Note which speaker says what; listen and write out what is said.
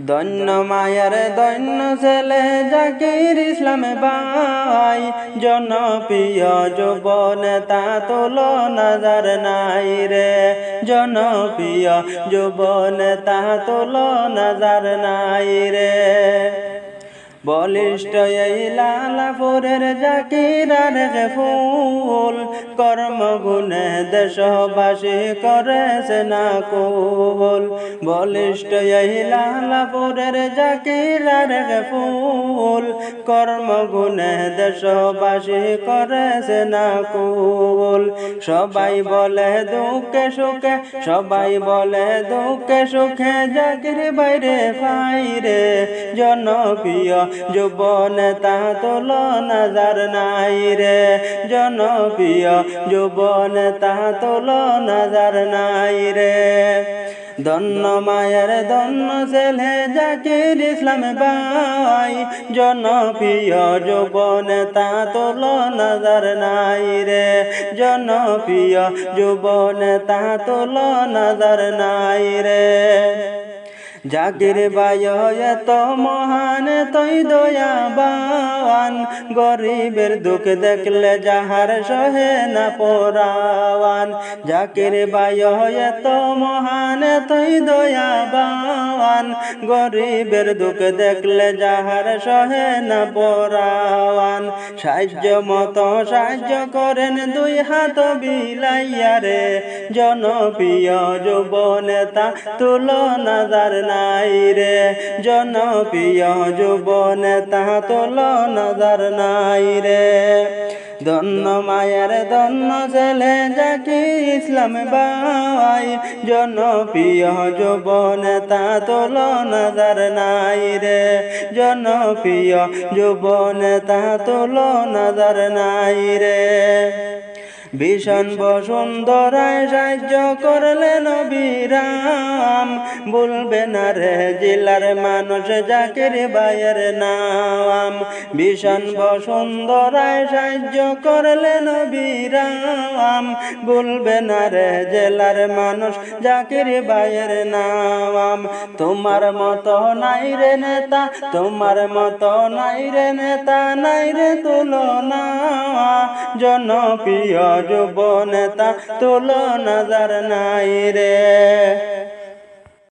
Speaker 1: ধন্য মায়ার ধন্য ছেলে জাকির ইসলাম ভাই, জনপ্রিয় যুব নেতা তুলনা যার নাই রে। জনপ্রিয় যুব নেতা তুলনা যার নাই রে। বলিষ্ঠ এই লালাপুরের জাকির আর ফুল, কর্মগুণে দেশবাসী করেছে না কুল। বলিষ্ঠ এই লালাপুরের জাকির আর ফুল, কর্মগুণে দেশবাসী করেছে না কুল। সবাই বলে দুঃখে সুখে, সবাই বলে দুঃখে সুখে জাকির বাইরে পাই রে। জনপ্রিয় যুব নেতা তুলনা যার নাই রে। জনপ্রিয় যুব নেতা তুলনা যার নাই রে। ধন্য মায়ের ধন্য ছেলে জাকির ইসলাম ভাই, জনপ্রিয় যুব নেতা তুলনা যার নাই রে। জনপ্রিয় যুব নেতা তুলনা যার নাই রে। জাকির ভাই এত মহান তুই দয়াবান, গরিবের দুঃখ দেখলে যাহার সহে না পরাওয়ান। জাকির ভাই এত মহান তুই দয়াবান, গরিবের দুঃখ দেখলে যাহার সহে না পরাওয়ান। সাহায্য মতো সাহায্য করেন দুই হাত বিলাইয়া রে। জনপ্রিয় যুব নেতা তুলনা যার নাই রে। জনপ্রিয় যুব নেতা তুলনা যার নাই রে। ধন্য মায়ের ধন্য ছেলে জাকির ইসলাম ভাই, জনপ্রিয় যুব নেতা তুলনা যার নাই রে। জনপ্রিয় যুব নেতা তুলনা যার নাই রে। ভীষণ বসুন্ধরায় সাহায্য করলেন অবিরাম, বলবে না রে জেলার মানুষ জাকির ভাইয়ের নাম। ভীষণ বসুন্ধরায় সাহায্য করলেন অবিরাম, বলবে না রে জেলার মানুষ জাকির ভাইয়ের নাম। তোমার মতো নাই রে নেতা, তোমার মতো নাই রে নেতা, নাই রে তুলনা। জনপ্রিয় যুব নেতা তুলনা যার নাই রে।